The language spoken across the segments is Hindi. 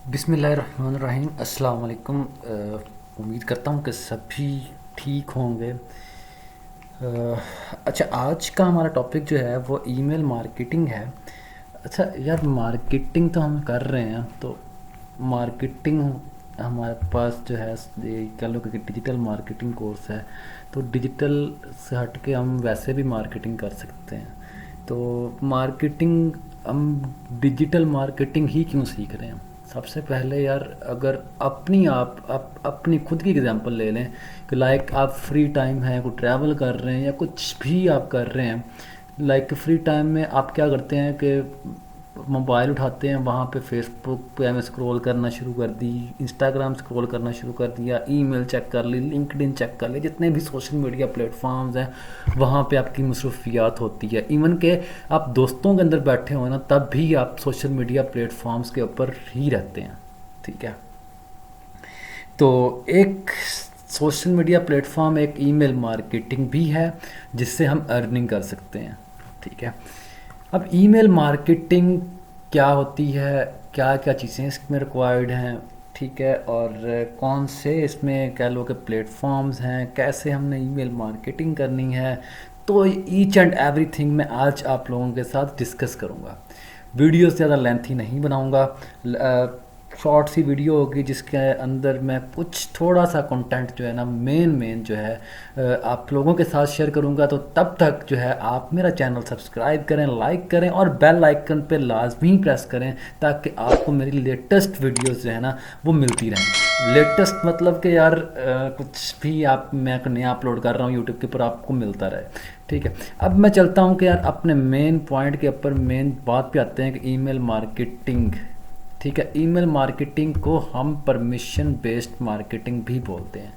बिस्मिल्लाहिर्रहमानिर्रहीम अस्सलाम वालेकुम। उम्मीद करता हूँ कि सभी ठीक होंगे। अच्छा, आज का हमारा टॉपिक जो है वो ईमेल मार्केटिंग है। अच्छा यार, मार्केटिंग तो हम कर रहे हैं, तो मार्केटिंग हमारे पास जो है ये कह लो कि डिजिटल मार्केटिंग कोर्स है। तो डिजिटल से हट के हम वैसे भी मार्केटिंग कर सकते हैं। तो मार्केटिंग हम डिजिटल मार्केटिंग ही क्यों सीख रहे हैं? सबसे पहले यार, अगर आप अपनी खुद की एग्जांपल ले लें कि लाइक आप फ्री टाइम है, कोई ट्रैवल कर रहे हैं या कुछ भी आप कर रहे हैं। लाइक फ्री टाइम में आप क्या करते हैं कि मोबाइल उठाते हैं, वहाँ पे फेसबुक पे हमें स्क्रॉल करना शुरू कर दी, इंस्टाग्राम स्क्रॉल करना शुरू कर दिया, ईमेल चेक कर ली, लिंक्डइन चेक कर ली, जितने भी सोशल मीडिया प्लेटफॉर्म्स हैं वहाँ पे आपकी मसरूफियात होती है। इवन के आप दोस्तों के अंदर बैठे हो ना, तब भी आप सोशल मीडिया प्लेटफॉर्म्स के ऊपर ही रहते हैं। ठीक है। तो एक सोशल मीडिया प्लेटफॉर्म एक ईमेल मार्केटिंग भी है, जिससे हम अर्निंग कर सकते हैं। ठीक है। अब ईमेल मार्केटिंग क्या होती है, क्या क्या चीज़ें इसमें रिक्वायर्ड हैं, ठीक है, और कौन से इसमें कह लो कि प्लेटफॉर्म्स हैं, कैसे हमने ईमेल मार्केटिंग करनी है, तो ईच एंड एवरीथिंग मैं आज आप लोगों के साथ डिस्कस करूँगा। वीडियो ज़्यादा लेंथी नहीं बनाऊँगा, शॉर्ट सी वीडियो होगी जिसके अंदर मैं कुछ थोड़ा सा कंटेंट जो है ना, मेन जो है आप लोगों के साथ शेयर करूंगा। तो तब तक जो है आप मेरा चैनल सब्सक्राइब करें, लाइक करें और बेल आइकन पे लाजमी प्रेस करें, ताकि आपको मेरी लेटेस्ट वीडियोस जो है ना वो मिलती रहें। लेटेस्ट मतलब कि यार कुछ भी आप मैं नया अपलोड कर रहा हूँ यूट्यूब के ऊपर आपको मिलता रहे। ठीक है। अब मैं चलता हूँ कि यार अपने मेन पॉइंट के ऊपर, मेन बात पे आते हैं कि ईमेल मार्केटिंग। ठीक है। ईमेल मार्केटिंग को हम परमिशन बेस्ड मार्केटिंग भी बोलते हैं।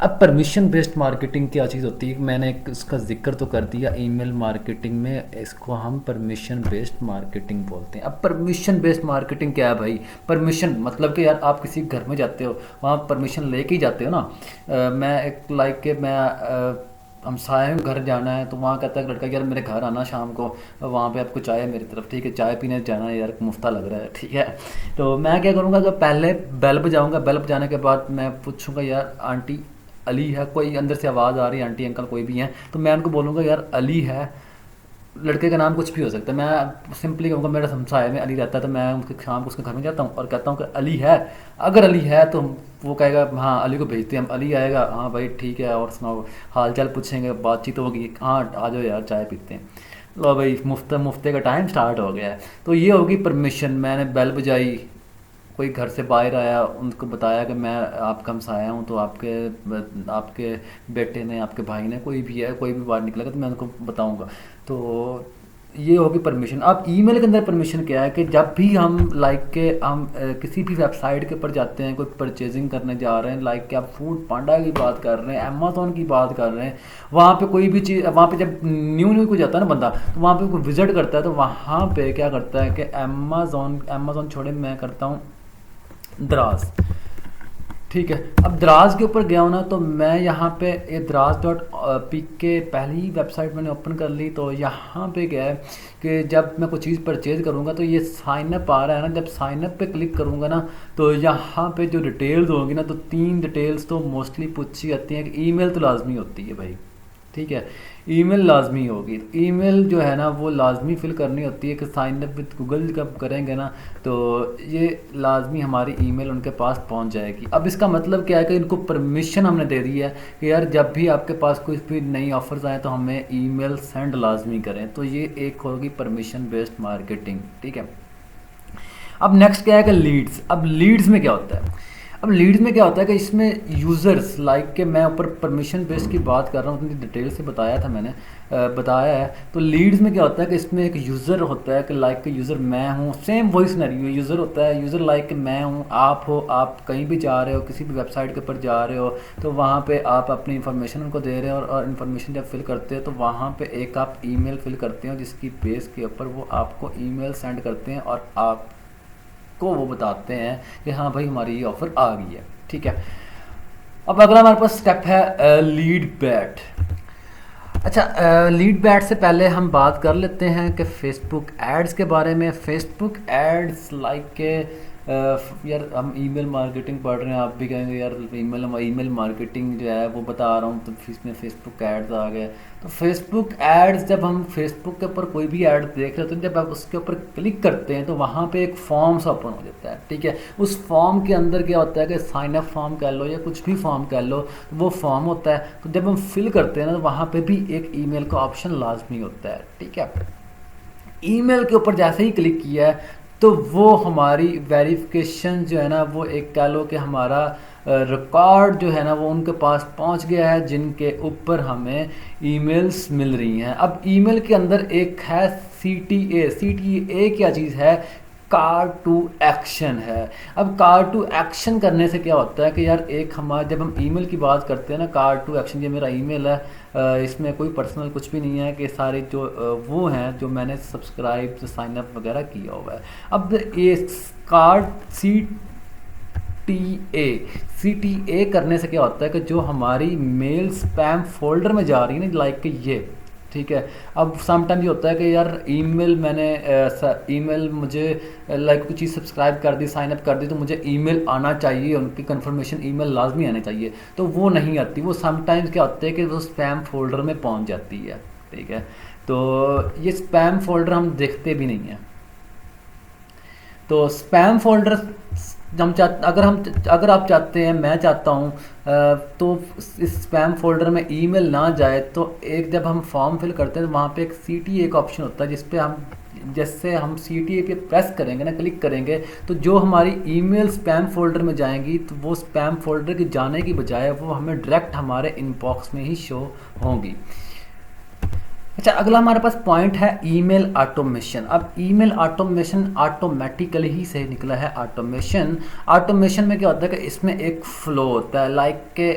अब परमिशन बेस्ड मार्केटिंग क्या चीज़ होती है, मैंने एक उसका जिक्र तो कर दिया। ईमेल मार्केटिंग में इसको हम परमिशन बेस्ड मार्केटिंग बोलते हैं। अब परमिशन बेस्ड मार्केटिंग क्या है भाई? परमिशन मतलब कि यार आप किसी घर में जाते हो, वहाँ परमिशन लेके ही जाते हो ना। मैं एक लाइक के मैं हमसाए घर जाना है, तो वहाँ कहता है लड़का यार मेरे घर आना शाम को, वहाँ पे आपको चाय है मेरी तरफ, ठीक है, चाय पीने जाना है यार, मुफ्ता लग रहा है, ठीक है। तो मैं क्या करूँगा कि पहले बेल बजाऊँगा, बेल बजाने के बाद मैं पूछूंगा यार आंटी अली है? कोई अंदर से आवाज़ आ रही है, आंटी अंकल कोई भी हैं, तो मैं उनको बोलूँगा यार अली है। लड़के का नाम कुछ भी हो सकता है, मैं सिंपली कहूँगा मेरा हमसाए में अली रहता है, तो मैं उनके शाम को उसके घर में जाता हूँ और कहता हूँ कि अली है। अगर अली है तो वो कहेगा हाँ अली को भेजते हैं हम, अली आएगा, हाँ भाई ठीक है, और सुनाओ, हाल चाल पूछेंगे, बातचीत होगी, हाँ आ जाओ यार चाय पीते हैं। लो भाई, मुफ्ते का टाइम स्टार्ट हो गया है। तो ये होगी परमिशन। मैंने बेल बजाई, कोई घर से बाहर आया, उनको बताया कि मैं आपका हमसाया हूँ, तो आपके आपके बेटे ने, आपके भाई ने, कोई भी है, कोई भी बाहर निकलेगा तो मैं उनको बताऊँगा। तो ये होगी परमिशन। अब ईमेल के अंदर परमिशन क्या है कि जब भी हम लाइक के हम किसी भी वेबसाइट के ऊपर जाते हैं, कोई परचेजिंग करने जा रहे हैं, लाइक कि आप फूड पांडा की बात कर रहे हैं, अमेज़ॉन की बात कर रहे हैं, वहाँ पे कोई भी चीज़, वहाँ पे जब न्यू न्यू कोई जाता है ना बंदा, तो वहाँ पे कोई विजिट करता है, तो वहाँ पे क्या करता है कि अमेज़ॉन अमेज़ॉन छोड़े, मैं करता हूँ दराज। ठीक है। अब दराज के ऊपर गया हूँ ना, तो मैं यहाँ पे ये दराज डॉट पी के पहली वेबसाइट मैंने ओपन कर ली। तो यहाँ पे क्या है कि जब मैं कोई चीज़ परचेज़ करूँगा तो ये साइन अप आ रहा है ना, जब साइन अप पे क्लिक करूँगा ना, तो यहाँ पे जो डिटेल्स होंगी ना, तो 3 डिटेल्स तो मोस्टली पूछी जाती हैं कि ईमेल तो लाजमी होती है भाई। ठीक है। ईमेल लाजमी होगी, तो ईमेल जो है ना वो लाजमी फिल करनी होती है कि साइन अप विद गूगल जब करेंगे ना, तो ये लाजमी हमारी ईमेल उनके पास पहुंच जाएगी। अब इसका मतलब क्या है कि इनको परमिशन हमने दे दी है कि यार जब भी आपके पास कोई भी नई ऑफर्स आए तो हमें ईमेल सेंड लाजमी करें। तो ये एक होगी परमिशन बेस्ड मार्केटिंग। ठीक है। अब नेक्स्ट क्या है कि लीड्स। अब लीड्स में क्या होता है? अब लीड्स में क्या होता है कि इसमें यूज़र्स लाइक के, मैं ऊपर परमिशन बेस की बात कर रहा हूँ, उतनी डिटेल से बताया था मैंने, बताया है। तो लीड्स में क्या होता है कि इसमें एक यूज़र होता है कि लाइक के यूज़र मैं हूँ, सेम वही सिनेरियो, यूज़र होता है, यूज़र लाइक कि मैं हूँ, आप हो, आप कहीं भी जा रहे हो, किसी भी वेबसाइट के ऊपर जा रहे हो, तो वहाँ पे आप अपनी इन्फॉर्मेशन उनको दे रहे हो, और इन्फॉर्मेशन जब फिल करते हो तो वहाँ पे एक आप ईमेल फिल करते हो, जिसकी बेस के ऊपर वो आपको ईमेल सेंड करते हैं और आप को वो बताते हैं कि हाँ भाई हमारी ये ऑफ़र आ गई है। ठीक है। अब अगला हमारे पास स्टेप है लीड बैट। अच्छा, लीड बैट से पहले हम बात कर लेते हैं कि फेसबुक एड्स के बारे में। फेसबुक एड्स लाइक के यार हम ईमेल मार्केटिंग पढ़ रहे हैं, आप भी कहेंगे यार ईमेल मार्केटिंग जो है वो बता रहा हूँ, तो इसमें फेसबुक एड्स आ गए। तो फेसबुक एड्स, जब हम फेसबुक के ऊपर कोई भी ऐड देख रहे होते हैं, जब आप उसके ऊपर क्लिक करते हैं तो वहाँ पे एक फॉर्म सा ओपन हो जाता है, ठीक है। उस फॉर्म के अंदर क्या होता है कि साइन अप फॉर्म कह लो या कुछ भी फॉर्म कह लो, तो वो फॉर्म होता है। तो जब हम फिल करते हैं ना, तो वहाँ पे भी एक ईमेल का ऑप्शन लाजमी होता है, ठीक है। ईमेल के ऊपर जैसे ही क्लिक किया है, तो वो हमारी वेरिफिकेशन जो है ना, वो एक कह लो कि हमारा रिकॉर्ड जो है ना, वो उनके पास पहुंच गया है, जिनके ऊपर हमें ईमेल्स मिल रही हैं। अब ईमेल के अंदर एक है CTA। CTA क्या चीज़ है? कार टू एक्शन है। अब कार टू एक्शन करने से क्या होता है कि यार, एक हमारा जब हम ईमेल की बात करते हैं ना, कार टू एक्शन, ये मेरा ईमेल है, इसमें कोई पर्सनल कुछ भी नहीं है, कि सारे जो वो हैं जो मैंने सब्सक्राइब साइन अप वगैरह किया हुआ है। अब ये कार्ड CTA करने से क्या होता है कि जो हमारी मेल स्पैम फोल्डर में जा रही है ना, लाइक कि ये, ठीक है। अब समटाइम ये होता है कि यार ईमेल मुझे लाइक कुछ चीज़ सब्सक्राइब कर दी, साइन अप कर दी, तो मुझे ईमेल आना चाहिए, उनकी कंफर्मेशन ईमेल लाजमी आनी चाहिए, तो वो नहीं आती। वो समटाइम्स क्या होता है कि वो स्पैम फोल्डर में पहुंच जाती है, ठीक है। तो ये स्पैम फोल्डर हम देखते भी नहीं हैं। तो स्पैम फोल्डर अगर आप चाहते हैं, मैं चाहता हूँ, तो इस स्पैम फोल्डर में ईमेल ना जाए, तो एक जब हम फॉर्म फिल करते हैं तो वहाँ पे एक CTA का ऑप्शन होता है, जिस पे हम जैसे हम CTA पे प्रेस करेंगे ना, क्लिक करेंगे, तो जो हमारी ईमेल स्पैम फोल्डर में जाएंगी, तो वो स्पैम फोल्डर के जाने की बजाय वो हमें डायरेक्ट हमारे इनबॉक्स में ही शो होंगी। अच्छा, अगला हमारे पास पॉइंट है ईमेल ऑटोमेशन। अब ईमेल ऑटोमेशन ऑटोमेटिकली ही से निकला है ऑटोमेशन में क्या होता है कि इसमें एक फ्लो होता है, लाइक के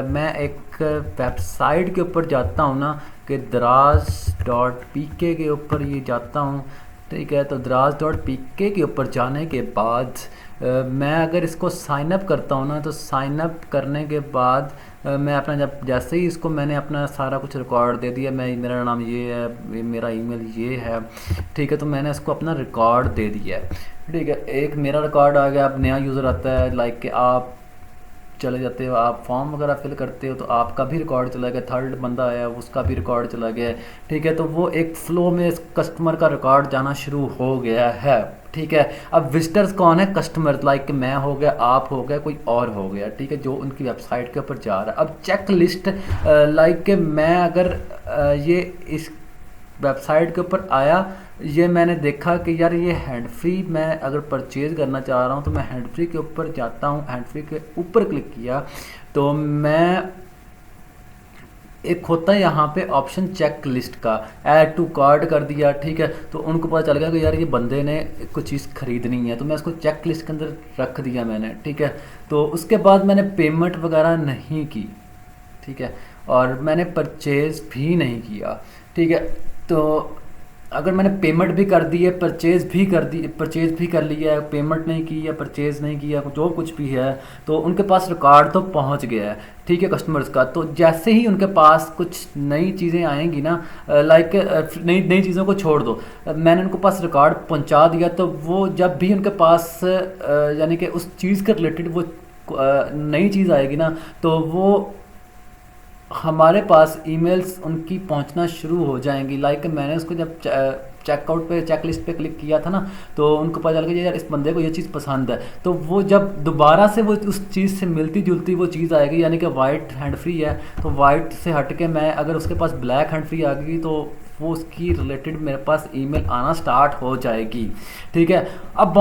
मैं एक वेबसाइट के ऊपर जाता हूँ ना, कि draz.pk के ऊपर ये जाता हूँ, ठीक है। तो draz.pk के ऊपर जाने के बाद मैं अगर इसको साइन अप करता हूँ ना, तो साइन अप करने के बाद मैं अपना जब जैसे ही इसको मैंने अपना सारा कुछ रिकॉर्ड दे दिया, मैं मेरा नाम ये है, मेरा ईमेल ये है, ठीक है। तो मैंने इसको अपना रिकॉर्ड दे दिया है, ठीक है। एक मेरा रिकॉर्ड आ गया। अब नया यूज़र आता है, लाइक कि आप चले जाते हो, आप फॉर्म वगैरह फिल करते हो, तो आपका भी रिकॉर्ड चला गया। थर्ड बंदा आया, उसका भी रिकॉर्ड चला गया, ठीक है। तो वो एक फ़्लो में कस्टमर का रिकॉर्ड जाना शुरू हो गया है, ठीक है। अब विजिटर्स कौन है? कस्टमर, लाइक मैं हो गया, आप हो गया, कोई और हो गया, ठीक है, जो उनकी वेबसाइट के ऊपर जा रहा है। अब चेक लिस्ट, लाइक कि मैं अगर ये इस वेबसाइट के ऊपर आया, ये मैंने देखा कि यार ये हैंड फ्री मैं अगर परचेज़ करना चाह रहा हूँ, तो मैं हैंड फ्री के ऊपर जाता हूँ, हैंड फ्री के ऊपर क्लिक किया, तो मैं एक होता है यहाँ पे ऑप्शन चेक लिस्ट का, ऐड टू कार्ड कर दिया, ठीक है। तो उनको पता चल गया कि यार ये बंदे ने कुछ चीज़ खरीदनी है, तो मैं उसको चेक लिस्ट के अंदर रख दिया मैंने, ठीक है। तो उसके बाद मैंने पेमेंट वगैरह नहीं की, ठीक है, और मैंने परचेज़ भी नहीं किया, ठीक है। तो अगर मैंने पेमेंट भी कर दी है, परचेज़ भी कर लिया है, पेमेंट नहीं की या परचेज़ नहीं किया, जो कुछ भी है, तो उनके पास रिकॉर्ड तो पहुंच गया है, ठीक है, कस्टमर्स का। तो जैसे ही उनके पास कुछ नई चीज़ें आएंगी ना, लाइक नई चीज़ों को छोड़ दो, मैंने उनके पास रिकॉर्ड पहुंचा दिया, तो वो जब भी उनके पास यानी कि उस चीज़ के रिलेटेड वो नई चीज़ आएगी ना, तो वो हमारे पास ईमेल्स उनकी पहुंचना शुरू हो जाएंगी। लाइक मैंने उसको जब चेकआउट पे चेक लिस्ट पे क्लिक किया था ना, तो उनको पता चल गया यार इस बंदे को ये चीज़ पसंद है, तो वो जब दोबारा से वो उस चीज़ से मिलती जुलती वो चीज़ आएगी, यानी कि वाइट हैंड फ्री है, तो वाइट से हट के मैं अगर उसके पास ब्लैक हैंड फ्री आ गई, तो वो उसकी रिलेटेड मेरे पास ईमेल आना स्टार्ट हो जाएगी, ठीक है। अब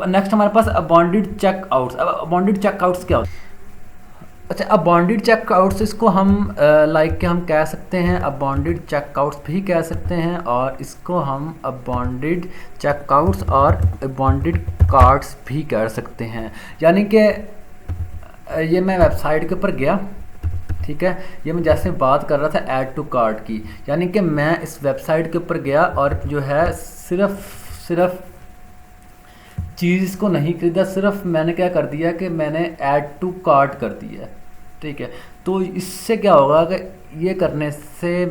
नेक्स्ट हमारे पास अबॉन्डेड चेकआउट्स। अब अबॉन्डेड चेकआउट्स क्या होता है? अच्छा, अबॉन्डेड चेकआउट्स, इसको हम लाइक के हम कह सकते हैं, अबॉन्डेड चेकआउट्स भी कह सकते हैं, और इसको हम अबॉन्डेड चेकआउट्स और अबॉन्डेड कार्ड्स भी कह सकते हैं। यानी कि ये मैं वेबसाइट के ऊपर गया, ठीक है, ये मैं जैसे बात कर रहा था ऐड टू कार्ट की, यानी कि मैं इस वेबसाइट के ऊपर गया और जो है सिर्फ चीज़ को नहीं खरीदा, सिर्फ मैंने क्या कर दिया कि मैंने ऐड टू कार्ट कर दिया, ठीक है। तो इससे क्या होगा कि ये करने से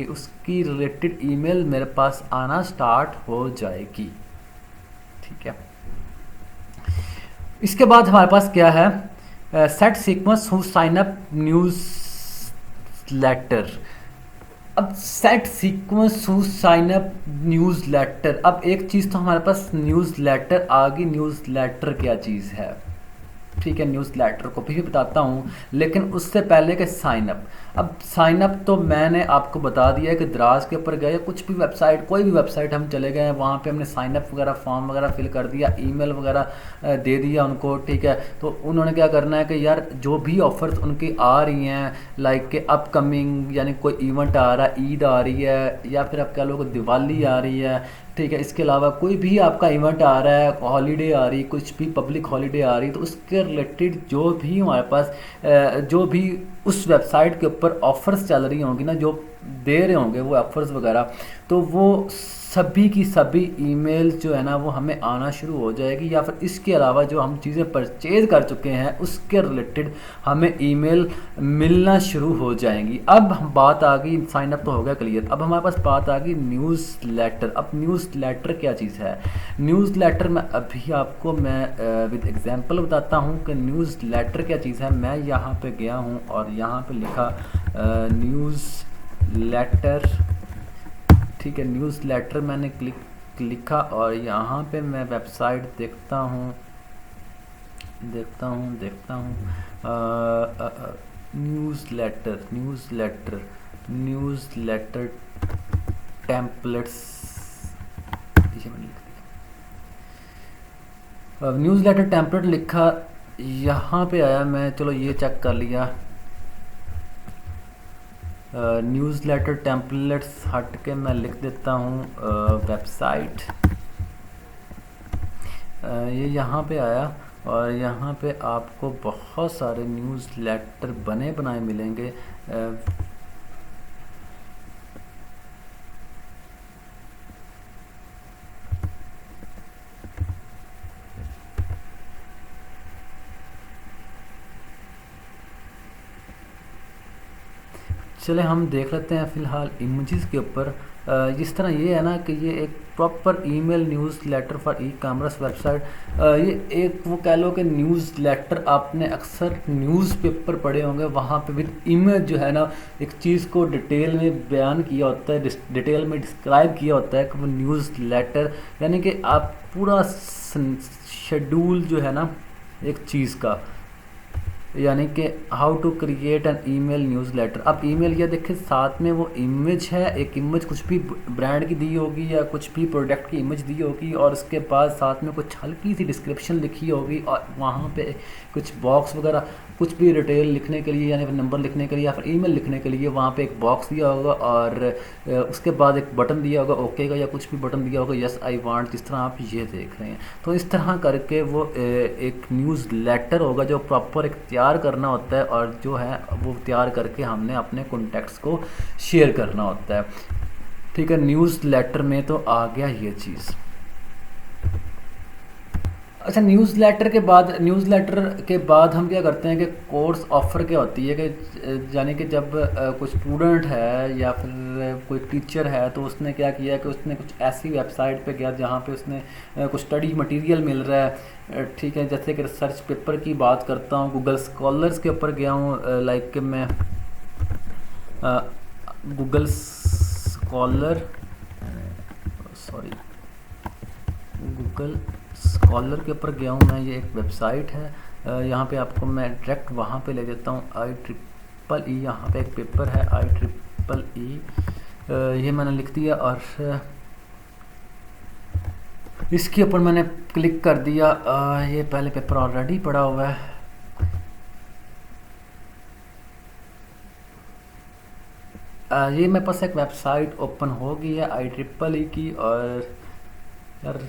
उसकी रिलेटेड ईमेल मेरे पास आना स्टार्ट हो जाएगी, ठीक है। इसके बाद हमारे पास क्या है, set sequence who sign up newsletter. अब set sequence who sign up newsletter, अब एक चीज़ तो हमारे पास न्यूज़ लेटर आ गई। न्यूज़ लेटर क्या चीज़ है, ठीक है, न्यूज़ लेटर को भी बताता हूँ, लेकिन उससे पहले कि साइन अप। अब साइन अप तो मैंने आपको बता दिया है कि दराज के ऊपर गए, कुछ भी वेबसाइट, कोई भी वेबसाइट हम चले गए हैं, वहाँ पे हमने साइन अप वगैरह फॉर्म वगैरह फिल कर दिया, ईमेल वगैरह दे दिया उनको, ठीक है। तो उन्होंने क्या करना है कि यार जो भी ऑफर्स उनकी आ रही हैं, लाइक के अपकमिंग, यानी कोई इवेंट आ रहा है, ईद आ रही है, या फिर आप कह लो कि दिवाली आ रही है, ठीक है, इसके अलावा कोई भी आपका इवेंट आ रहा है, हॉलीडे आ रही, कुछ भी पब्लिक हॉलीडे आ रही, तो उसके रिलेटेड जो भी हमारे पास जो भी उस वेबसाइट के ऊपर ऑफ़र्स चल रही होंगी ना, जो दे रहे होंगे वो ऑफ़र्स वगैरह, तो वो सभी की सभी ईमेल जो है ना वो हमें आना शुरू हो जाएगी। या फिर इसके अलावा जो हम चीज़ें परचेज कर चुके हैं उसके रिलेटेड हमें ईमेल मिलना शुरू हो जाएंगी। अब हम बात आ गई, साइन अप तो हो गया क्लियर, अब हमारे पास बात आ गई न्यूज़ लेटर। अब न्यूज़ लेटर क्या चीज़ है, न्यूज़ लेटर में अभी आपको मैं विद एग्जांपल बताता हूँ कि न्यूज़ लेटर क्या चीज़ है। मैं यहाँ पे गया हूँ और यहाँ पे लिखा न्यूज़ लेटर, ठीक है, न्यूज़ लेटर मैंने लिखा और यहाँ पे मैं वेबसाइट देखता हूँ newsletter, newsletter templates, ये मैंने लिख दिया, न्यूज़ लेटर टेम्पलेट लिखा, यहाँ पे आया मैं, चलो ये चेक कर लिया। न्यूज़ लेटर टेम्पलेट्स हट के मैं लिख देता हूँ वेबसाइट, ये यहाँ पे आया और यहाँ पे आपको बहुत सारे न्यूज़ लेटर बने बनाए मिलेंगे। चले हम देख लेते हैं फ़िलहाल इमेजेस के ऊपर। जिस तरह ये है ना कि ये एक proper email newsletter for e commerce website, ये एक वो कह लो कि न्यूज़ लेटर आपने अक्सर न्यूज़पेपर पढ़े होंगे, वहाँ पे विद इमेज जो है ना एक चीज़ को डिटेल में बयान किया होता है, डिटेल में डिस्क्राइब किया होता है कि वो न्यूज़ लेटर, यानी कि आप पूरा शेड्यूल जो है ना एक चीज़ का, यानी कि how to create an email newsletter. अब ईमेल ये देखिए साथ में वो इमेज है, एक इमेज कुछ भी ब्रांड की दी होगी या कुछ भी प्रोडक्ट की इमेज दी होगी और उसके बाद साथ में कुछ हल्की सी डिस्क्रिप्शन लिखी होगी और वहाँ पे कुछ बॉक्स वगैरह कुछ भी डिटेल लिखने के लिए, यानी फिर नंबर लिखने के लिए या फिर ईमेल लिखने के लिए वहाँ पे एक बॉक्स दिया होगा और उसके बाद एक बटन दिया होगा ओके का, या कुछ भी बटन दिया होगा यस आई वांट, जिस तरह आप ये देख रहे हैं। तो इस तरह करके वो एक न्यूज़ लेटर होगा जो प्रॉपर एक तैयार करना होता है और जो है वो तैयार करके हमने अपने कॉन्टैक्ट्स को शेयर करना होता है, ठीक है। न्यूज़ लेटर में तो आ गया ये चीज़। अच्छा, न्यूज़ लेटर के बाद हम क्या करते हैं कि कोर्स ऑफ़र क्या होती है कि यानी कि जब कोई स्टूडेंट है या फिर कोई टीचर है तो उसने क्या किया कि उसने कुछ ऐसी वेबसाइट पे गया जहाँ पे उसने कुछ स्टडी मटेरियल मिल रहा है, ठीक है। जैसे कि रिसर्च पेपर की बात करता हूँ, गूगल स्कॉलर्स के ऊपर गया हूँ, लाइक कि मैं Google scholar, sorry, Google scholar के ऊपर गया हूँ मैं, ये एक वेबसाइट है, यहाँ पे आपको मैं डायरेक्ट वहाँ पे ले देता हूँ। IEEE, यहाँ पे एक पेपर है IEEE, ये मैंने लिख दिया और इसके ऊपर मैंने क्लिक कर दिया। ये पहले पेपर ऑलरेडी पड़ा हुआ है, ये मेरे पास एक वेबसाइट ओपन हो गई है IEEE की। और यार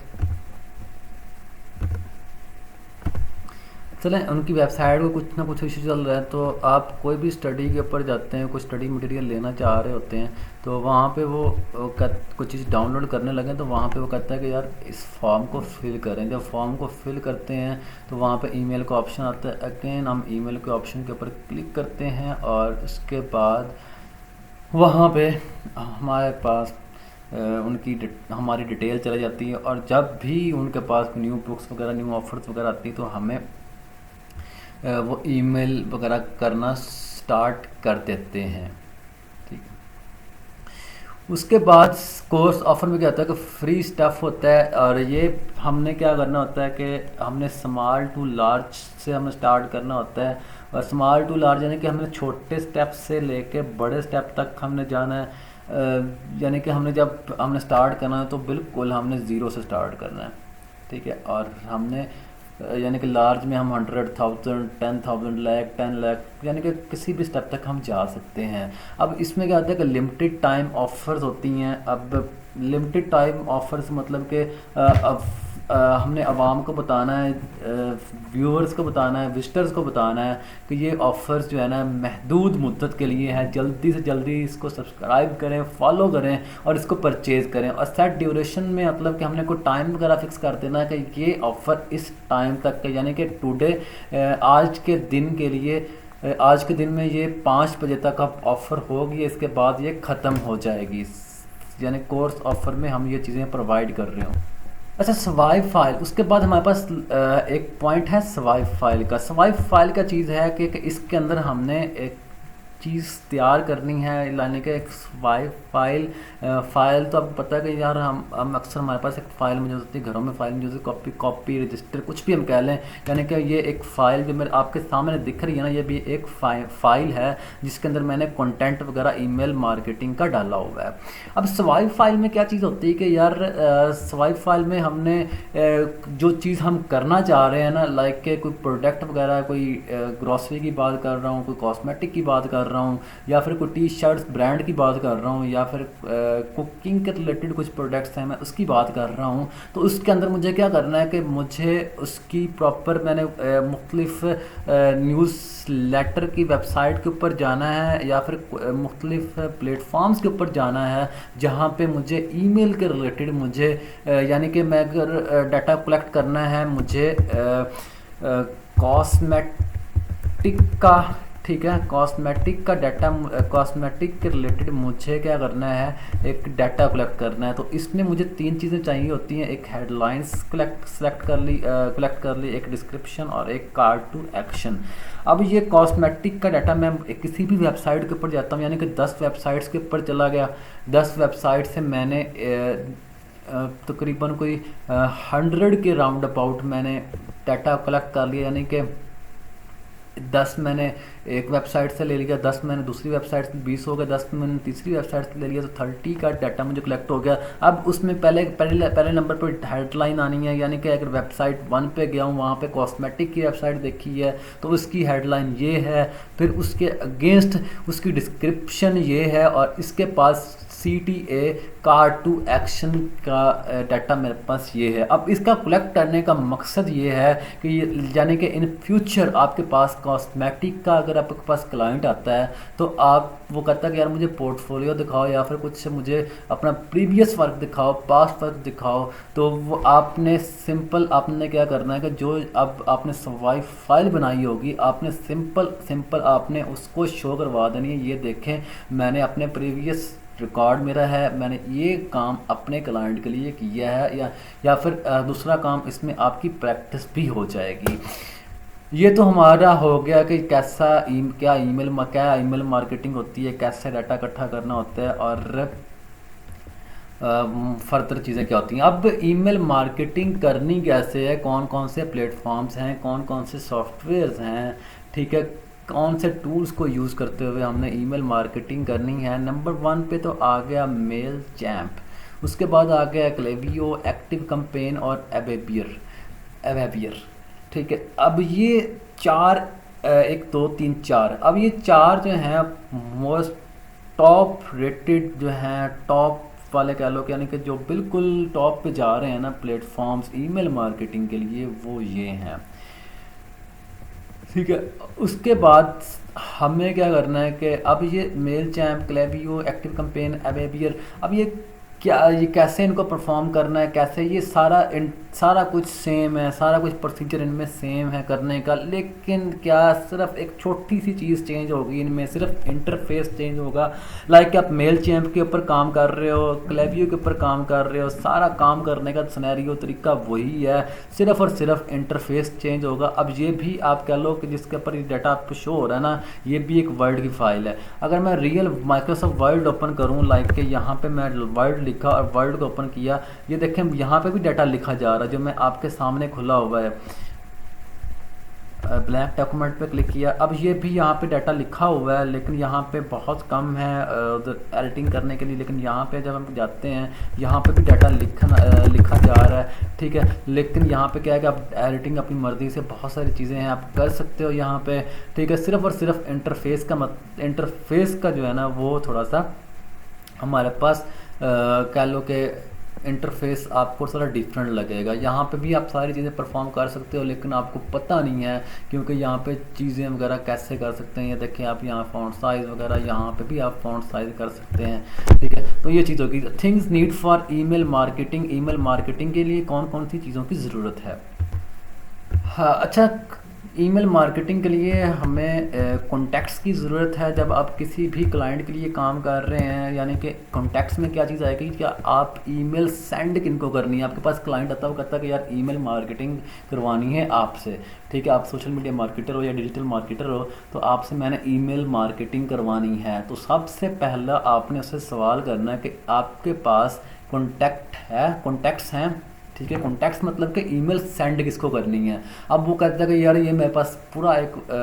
चलें, उनकी वेबसाइट को कुछ ना कुछ इशू चल रहा है, तो आप कोई भी स्टडी के ऊपर जाते हैं, कोई स्टडी मटेरियल लेना चाह रहे होते हैं, तो वहाँ पे वो कुछ चीज़ डाउनलोड करने लगे तो वहाँ पे वो कहता है कि यार इस फॉर्म को फिल करें। जब फॉर्म को फिल करते हैं तो वहाँ पे ईमेल का ऑप्शन आता है, अगेन हम ईमेल के ऑप्शन के ऊपर क्लिक करते हैं और उसके बाद वहाँ पे हमारे पास हमारी डिटेल चली जाती है, और जब भी उनके पास न्यू बुक्स वगैरह, न्यू ऑफर्स वगैरह आती है तो हमें वो ईमेल वगैरह करना स्टार्ट कर देते हैं। ठीक है। उसके बाद कोर्स ऑफर में क्या होता है कि फ्री स्टफ़ होता है, और ये हमने क्या करना होता है कि हमने स्मॉल टू लार्ज से हमें स्टार्ट करना होता है। और स्मॉल टू लार्ज यानी कि हमने छोटे स्टेप से लेके बड़े स्टेप तक हमने जाना है। यानी कि जब हमने स्टार्ट करना है तो बिल्कुल हमने ज़ीरो से स्टार्ट करना है। ठीक है। और हमने यानी कि लार्ज में हम 100,000, 10,000, लाख, 10 लाख, यानी कि किसी भी स्टेप तक हम जा सकते हैं। अब इसमें क्या होता है कि लिमिटेड टाइम ऑफर्स होती हैं। अब लिमिटेड टाइम ऑफर्स मतलब कि अब हमने आवाम को बताना है, व्यूअर्स को बताना है, विजिटर्स को बताना है कि ये ऑफ़र्स जो है ना महदूद मुद्दत के लिए है, जल्दी से जल्दी इसको सब्सक्राइब करें, फॉलो करें और इसको परचेज़ करें। और सेट ड्यूरेशन में मतलब कि हमने कोई टाइम वगैरह फिक्स कर देना है कि ये ऑफ़र इस टाइम तक के, यानी कि टुडे, आज के दिन के लिए, आज के दिन में ये 5 बजे तक अब ऑफ़र होगी, इसके बाद ये ख़त्म हो जाएगी। यानी कोर्स ऑफ़र में हम ये चीज़ें प्रोवाइड कर रहे हों। अच्छा, स्वाइप फाइल, उसके बाद हमारे पास एक पॉइंट है स्वाइप फाइल का। स्वाइप फाइल का चीज़ है कि इसके अंदर हमने एक चीज़ तैयार करनी है, लाने के एक स्वाइप फाइल। फ़ाइल तो आपको पता है कि यार हम अक्सर हमारे पास एक फ़ाइल मौजूद होती है, घरों में फ़ाइल मौजूद होती है, कॉपी रजिस्टर कुछ भी हम कह लें। यानी कि ये एक फ़ाइल जो मेरे आपके सामने दिख रही है ना, ये भी एक फ़ाइल है जिसके अंदर मैंने कंटेंट वगैरह ईमेल मार्केटिंग का डाला हुआ है। अब स्वाइप फाइल में क्या चीज़ होती है कि यार स्वाइप फाइल में हमने जो चीज़ हम करना चाह रहे हैं ना, लाइक के कोई प्रोडक्ट वगैरह, कोई ग्रॉसरी की बात कर रहा हूँ, कोई कॉस्मेटिक की बात कर रहा हूँ, या फिर कोई टी शर्ट्स ब्रांड की बात कर रहा हूँ, या फिर कुकिंग के रिलेटेड कुछ प्रोडक्ट्स हैं मैं उसकी बात कर रहा हूँ, तो उसके अंदर मुझे क्या करना है कि मुझे उसकी प्रॉपर मैंने मुख्तलिफ न्यूज़ लेटर की वेबसाइट के ऊपर जाना है, या फिर मुख्तलिफ प्लेटफॉर्म्स के ऊपर जाना है जहाँ पे मुझे ईमेल के रिलेटेड मुझे यानी कि मैं अगर डाटा कलेक्ट करना है मुझे कॉस्मेटिक का, ठीक है, कॉस्मेटिक का डाटा, कॉस्मेटिक के रिलेटेड मुझे क्या करना है, एक डाटा कलेक्ट करना है। तो इसमें मुझे 3 चीज़ें चाहिए होती हैं, एक हेडलाइंस कलेक्ट कर ली, एक डिस्क्रिप्शन और एक कॉल टू एक्शन। अब ये कॉस्मेटिक का डाटा मैं किसी भी वेबसाइट के ऊपर जाता हूँ, यानी कि 10 वेबसाइट्स के ऊपर चला गया, 10 वेबसाइट से मैंने तकरीबन कोई 100 के राउंड अबाउट मैंने डाटा कलेक्ट कर लिया, यानी कि 10 मैंने एक वेबसाइट से ले लिया, 10 मैंने दूसरी वेबसाइट से, 20 हो गया, 10 मैंने तीसरी वेबसाइट से ले लिया, तो 30 का डाटा मुझे कलेक्ट हो गया। अब उसमें पहले नंबर पर हेडलाइन आनी है, यानी कि अगर वेबसाइट 1 पे गया हूँ, वहाँ पे कॉस्मेटिक की वेबसाइट देखी है तो उसकी हेडलाइन ये है, फिर उसके अगेंस्ट उसकी डिस्क्रिप्शन ये है, और इसके पास CTA कॉल टू एक्शन का डाटा मेरे पास ये है। अब इसका कलेक्ट करने का मकसद ये है कि यानी कि इन फ्यूचर आपके पास कॉस्मेटिक का अगर आपके पास क्लाइंट आता है तो आप वो कहता है कि यार मुझे पोर्टफोलियो दिखाओ, या फिर कुछ मुझे अपना प्रीवियस वर्क दिखाओ, पास्ट वर्क दिखाओ, तो वो आपने आपने क्या करना है कि जो अब आपने स्वाइप फाइल बनाई होगी, आपने सिंपल आपने उसको शो करवा देनी है। ये देखें मैंने अपने प्रीवियस रिकॉर्ड मेरा है, मैंने ये काम अपने क्लाइंट के लिए किया है, या फिर दूसरा काम इसमें आपकी प्रैक्टिस भी हो जाएगी। ये तो हमारा हो गया कि क्या ईमेल मार्केटिंग होती है, कैसे डाटा इकट्ठा करना होता है, और फर्दर चीज़ें क्या होती हैं। अब ईमेल मार्केटिंग करनी कैसे है, कौन कौन से प्लेटफॉर्म्स हैं, कौन कौन से सॉफ्टवेयर्स हैं, ठीक है, कौन से टूल्स को यूज़ करते हुए हमने ईमेल मार्केटिंग करनी है। नंबर 1 पे तो आ गया मेल चैम्प, उसके बाद आ गया क्लेवियो, एक्टिव कैंपेन और एवेबियर, ठीक है। अब ये 4 1 2 3 4, अब ये 4 जो हैं मोस्ट टॉप रेटेड जो हैं, टॉप वाले कह लो, यानी कि जो बिल्कुल टॉप पे जा रहे हैं ना प्लेटफॉर्म्स ईमेल मार्केटिंग के लिए, वो ये हैं, ठीक है। उसके बाद हमें क्या करना है कि अब ये मेल चैम्प, क्लेवियो, एक्टिव कैंपेन, एवेबियर, अब ये क्या ये कैसे इनको परफॉर्म करना है, कैसे ये सारा कुछ सेम है, सारा कुछ प्रोसीजर इनमें सेम है करने का, लेकिन क्या सिर्फ एक छोटी सी चीज़ चेंज होगी इनमें, सिर्फ इंटरफेस चेंज होगा। लाइक आप मेल चैम्प के ऊपर काम कर रहे हो, क्लेवियो के ऊपर काम कर रहे हो, सारा काम करने का सिनेरियो तरीका वही है, सिर्फ और सिर्फ इंटरफेस चेंज होगा। अब ये भी आप कह लो कि जिसके ऊपर ये डाटा आपको शो हो रहा है ना, ये भी एक वर्ड की फाइल है। अगर मैं रियल माइक्रोसॉफ्ट वर्ड ओपन करूँ, लाइक के यहाँ पे मैं वर्ड लिखा और वर्ड को ओपन किया, ये देखें यहाँ पे भी डाटा लिखा जा रहा है जो मैं आपके सामने खुला हुआ है। ब्लैंक डॉक्यूमेंट पे क्लिक किया, अब ये भी यहाँ पे डाटा लिखा हुआ है, लेकिन यहाँ पे बहुत कम है उधर एडिटिंग करने के लिए। लेकिन यहाँ पे जब हम जाते हैं, यहाँ पे भी डाटा लिखा जा रहा है, ठीक है। लेकिन यहाँ पे क्या है कि आप एडिटिंग अपनी मर्ज़ी से बहुत सारी चीज़ें हैं आप कर सकते हो यहाँ पे, ठीक है। सिर्फ और सिर्फ इंटरफेस का जो है ना वो थोड़ा सा हमारे पास कह लो कि इंटरफेस आपको थोड़ा डिफरेंट लगेगा। यहाँ पे भी आप सारी चीज़ें परफॉर्म कर सकते हो, लेकिन आपको पता नहीं है क्योंकि यहाँ पे चीज़ें वगैरह कैसे कर सकते हैं। ये देखें आप यहाँ फ़ॉन्ट साइज़ वगैरह, यहाँ पे भी आप फ़ॉन्ट साइज़ कर सकते हैं, ठीक है। तो ये चीज़ होगी। Things need for email marketing. Email marketing के लिए कौन कौन सी चीज़ों की ज़रूरत है? हाँ, अच्छा, ईमेल मार्केटिंग के लिए हमें कॉन्टैक्ट्स की ज़रूरत है। जब आप किसी भी क्लाइंट के लिए काम कर रहे हैं, यानी कि कॉन्टैक्ट्स में क्या चीज़ आएगी, क्या आप ईमेल सेंड किनको करनी है। आपके पास क्लाइंट आता है, वो कहता है कि यार ईमेल मार्केटिंग करवानी है आपसे, ठीक है। आप सोशल मीडिया मार्केटर हो या डिजिटल मार्केटर हो, तो आपसे मैंने ईमेल मार्केटिंग करवानी है। तो सबसे पहला आपने उससे सवाल करना है कि आपके पास कॉन्टैक्ट्स हैं, ठीक है। कॉन्टैक्ट्स मतलब कि ईमेल सेंड किसको करनी है। अब वो कहता है कि यार ये मेरे पास पूरा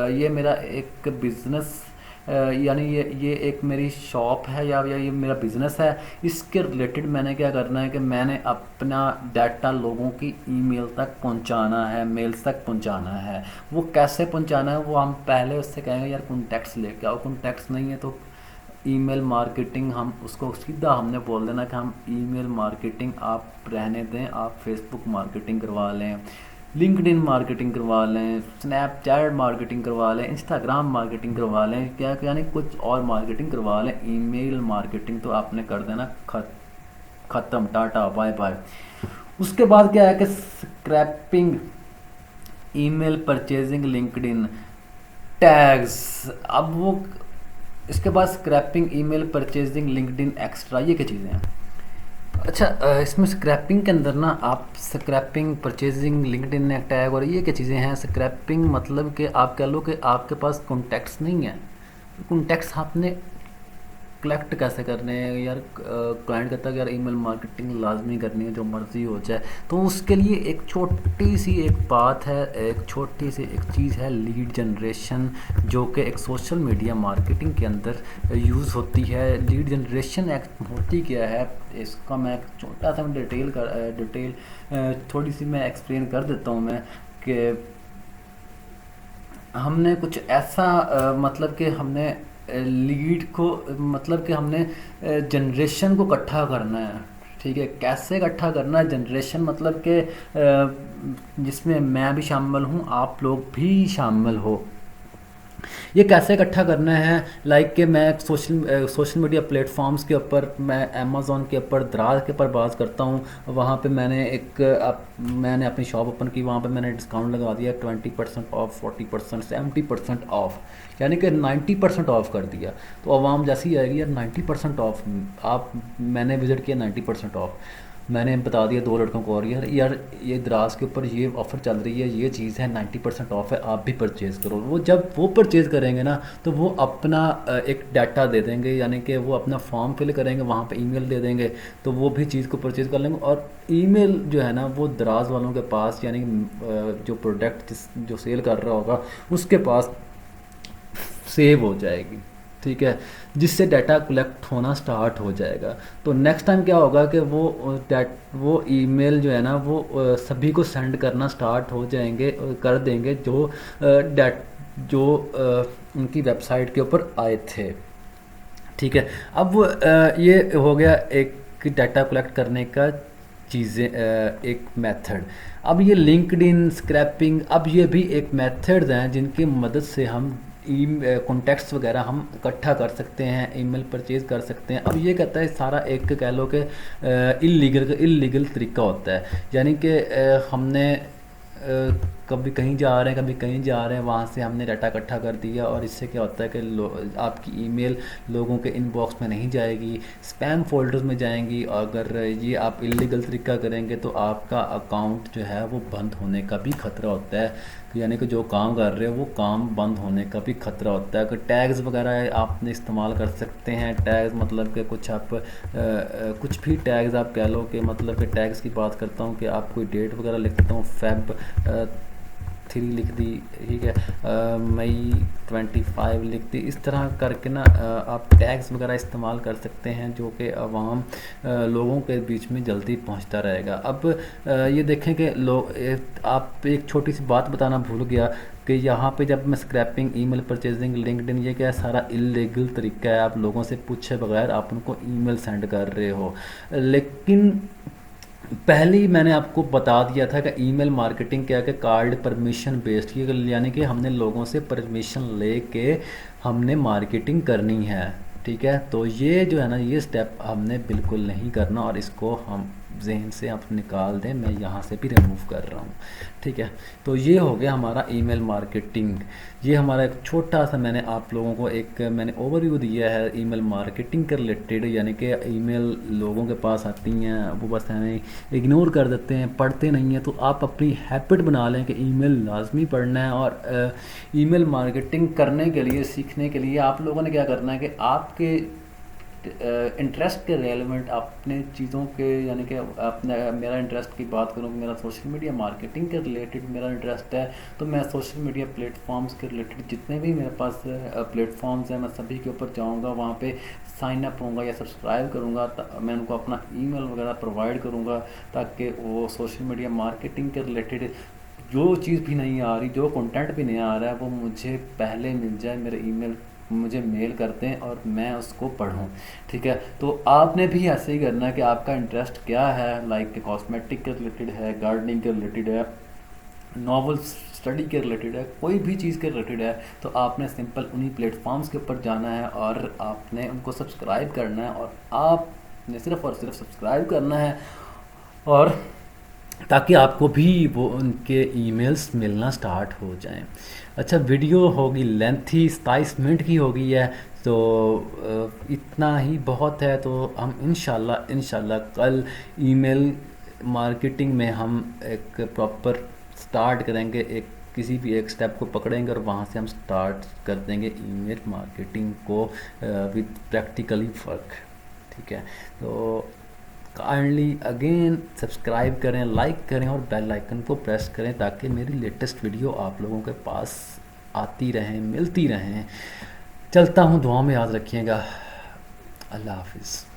ये मेरा एक बिज़नेस, यानी ये एक मेरी शॉप है या ये मेरा बिज़नेस है, इसके रिलेटेड मैंने क्या करना है कि मैंने अपना डाटा लोगों की ईमेल तक पहुंचाना है, मेल्स तक पहुंचाना है। वो कैसे पहुंचाना है वो हम पहले उससे कहेंगे यार कॉन्टैक्ट्स लेके आओ। कॉन्टैक्ट्स नहीं है तो ईमेल मार्केटिंग, हम उसको सीधा हमने बोल देना कि हम ईमेल मार्केटिंग आप रहने दें, आप फेसबुक मार्केटिंग करवा लें, लिंक्डइन मार्केटिंग करवा लें, स्नैपचैट मार्केटिंग करवा लें, इंस्टाग्राम मार्केटिंग करवा लें, क्या यानी कुछ और मार्केटिंग करवा लें। ईमेल मार्केटिंग तो आपने कर देना ख़त्म, टाटा बाय बाय। उसके बाद क्या है कि scraping, email purchasing, LinkedIn tags. अब वो इसके बाद scraping, email purchasing, LinkedIn extra, ये क्या चीज़ें हैं? अच्छा, इसमें स्क्रैपिंग के अंदर ना आप स्क्रैपिंग, परचेजिंग, लिंक्डइन टैग और ये क्या चीज़ें हैं। स्क्रैपिंग मतलब कि आप कह लो कि आपके पास कॉन्टैक्ट्स नहीं है, कॉन्टैक्ट्स आपने कलेक्ट कैसे करने हैं यार। क्लाइंट कहता है कि यार ईमेल मार्केटिंग लाजमी करनी है, जो मर्ज़ी हो जाए। तो उसके लिए एक छोटी सी एक बात है, एक छोटी सी एक चीज़ है, लीड जनरेशन, जो कि एक सोशल मीडिया मार्केटिंग के अंदर यूज़ होती है। लीड जनरेशन एक होती क्या है, इसका मैं एक छोटा सा डिटेल थोड़ी सी मैं एक्सप्लेन कर देता हूँ मैं, कि हमने कुछ ऐसा मतलब कि हमने लीड को, मतलब कि हमने जनरेशन को इकट्ठा करना है, ठीक है। कैसे इकट्ठा करना है जनरेशन, मतलब कि जिसमें मैं भी शामिल हूँ, आप लोग भी शामिल हो। ये कैसे इकट्ठा करना है, लाइक कि मैं सोशल मीडिया प्लेटफॉर्म्स के ऊपर, मैं अमेज़ोन के ऊपर, दराज के ऊपर बात करता हूँ। वहाँ पे मैंने अपनी शॉप ओपन की, वहाँ पे मैंने डिस्काउंट लगा दिया 20% ऑफ, 40%, 70% ऑफ, यानी कि 90% ऑफ कर दिया। तो आवाम जैसी ही आएगी यार 90% ऑफ, आप मैंने विज़िट किया 90% ऑफ, मैंने बता दिया 2 लड़कों को और यार ये दराज के ऊपर ये ऑफ़र चल रही है, ये चीज़ है 90% ऑफ है, आप भी परचेज़ करो। वो जब वो परचेज़ करेंगे ना, तो वो अपना एक डाटा दे देंगे, यानी कि वो अपना फॉर्म फिल करेंगे, वहाँ पे ईमेल दे देंगे, तो वो भी चीज़ को परचेज़ कर लेंगे। और ईमेल जो है ना वो दराज वालों के पास, यानी जो प्रोडक्ट जो सेल कर रहा होगा उसके पास सेव हो जाएगी, ठीक है, जिससे डाटा कलेक्ट होना स्टार्ट हो जाएगा। तो नेक्स्ट टाइम क्या होगा कि वो ईमेल जो है ना वो सभी को सेंड करना स्टार्ट हो जाएंगे, कर देंगे जो उनकी वेबसाइट के ऊपर आए थे, ठीक है। अब ये हो गया एक डाटा कलेक्ट करने का चीज़ें, एक मेथड। अब ये लिंक्डइन, स्क्रैपिंग, अब ये भी एक मेथड्स हैं जिनकी मदद से हम कॉन्टैक्ट्स वगैरह हम इकट्ठा कर सकते हैं, ईमेल परचेज कर सकते हैं। अब ये कहता है सारा एक कह लो कि इलीगल तरीका होता है, यानी कि हमने कभी कहीं जा रहे हैं, कभी कहीं जा रहे हैं, वहाँ से हमने डाटा इकट्ठा कर दिया, और इससे क्या होता है कि आपकी ईमेल लोगों के इनबॉक्स में नहीं जाएगी, स्पैम फोल्डर्स में जाएंगी। अगर ये आप इलीगल तरीका करेंगे तो आपका अकाउंट जो है वो बंद होने का भी ख़तरा होता है, यानी कि जो काम कर रहे हो वो काम बंद होने का भी खतरा होता है। अगर टैग्स वगैरह आपने इस्तेमाल कर सकते हैं, टैग्स मतलब कि कुछ आप कुछ भी टैग्स आप कह लो कि मतलब कि टैग्स की बात करता हूँ कि आप कोई डेट वगैरह लिख देता हूँ, फेब 3 लिख दी, ठीक है, मई 25 लिख दी, इस तरह करके ना आप टैग्स वगैरह इस्तेमाल कर सकते हैं जो कि आवाम लोगों के बीच में जल्दी पहुंचता रहेगा। अब ये देखें कि आप एक छोटी सी बात बताना भूल गया कि यहाँ पे जब मैं स्क्रैपिंग, ईमेल परचेजिंग, लिंक्डइन, ये क्या है, सारा इलीगल तरीका है। आप लोगों से पूछे बगैर आप उनको ईमेल सेंड कर रहे हो। लेकिन पहले ही मैंने आपको बता दिया था कि ईमेल मार्केटिंग क्या है, कि कार्ड परमिशन बेस्ड, यानी कि हमने लोगों से परमिशन लेके हमने मार्केटिंग करनी है, ठीक है। तो ये जो है ना, ये स्टेप हमने बिल्कुल नहीं करना, और इसको हम जहन से आप निकाल दें, मैं यहाँ से भी रिमूव कर रहा हूँ, ठीक है। तो ये हो गया हमारा ईमेल मार्केटिंग। ये हमारा एक छोटा सा मैंने आप लोगों को एक मैंने ओवरव्यू दिया है ईमेल मार्केटिंग के रिलेटेड, यानी कि ईमेल लोगों के पास आती हैं, वो बस हमें इग्नोर कर देते हैं, पढ़ते नहीं हैं। तो आप अपनी हैबिट बना लें कि ईमेल लाजमी पढ़ना है, और ईमेल मार्केटिंग करने के लिए, सीखने के लिए आप लोगों ने क्या करना है कि आपके इंटरेस्ट के रेलेवेंट अपने चीज़ों के, यानी कि अपने, मेरा इंटरेस्ट की बात करूँ, मेरा सोशल मीडिया मार्केटिंग के रिलेटेड मेरा इंटरेस्ट है, तो मैं सोशल मीडिया प्लेटफॉर्म्स के रिलेटेड जितने भी मेरे पास प्लेटफॉर्म्स हैं, मैं सभी के ऊपर जाऊँगा, वहाँ पे साइन अप होऊंगा या सब्सक्राइब करूँगा, मैं उनको अपना ईमेल वगैरह प्रोवाइड करूँगा, ताकि वो सोशल मीडिया मार्केटिंग के रिलेटेड जो चीज़ भी नहीं आ रही, जो कंटेंट भी नहीं आ रहा है, वो मुझे पहले मिल जाए, मेरे ईमेल मुझे मेल करते हैं और मैं उसको पढूं, ठीक है। तो आपने भी ऐसे ही करना है कि आपका इंटरेस्ट क्या है, लाइक कॉस्मेटिक के रिलेटेड है, गार्डनिंग के रिलेटेड है, नॉवल स्टडी के रिलेटेड है, कोई भी चीज़ के रिलेटेड है, तो आपने सिंपल उन्हीं प्लेटफॉर्म्स के ऊपर जाना है और आपने उनको सब्सक्राइब करना है, और आपने सिर्फ़ और सिर्फ सब्सक्राइब करना है, और ताकि आपको भी वो उनके ईमेल्स मिलना स्टार्ट हो जाएं। अच्छा, वीडियो होगी लेंथी, 27 मिनट की हो गई है, तो इतना ही बहुत है। तो हम इंशाल्लाह कल ईमेल मार्केटिंग में हम एक प्रॉपर स्टार्ट करेंगे, एक किसी भी एक स्टेप को पकड़ेंगे और वहाँ से हम स्टार्ट कर देंगे ईमेल मार्केटिंग को विद प्रैक्टिकली वर्क, ठीक है। तो काइंडली अगेन सब्सक्राइब करें, लाइक करें और बेल आइकन को प्रेस करें, ताकि मेरी लेटेस्ट वीडियो आप लोगों के पास आती रहें, मिलती रहें। चलता हूँ, दुआ में याद रखिएगा। अल्लाह हाफिज़।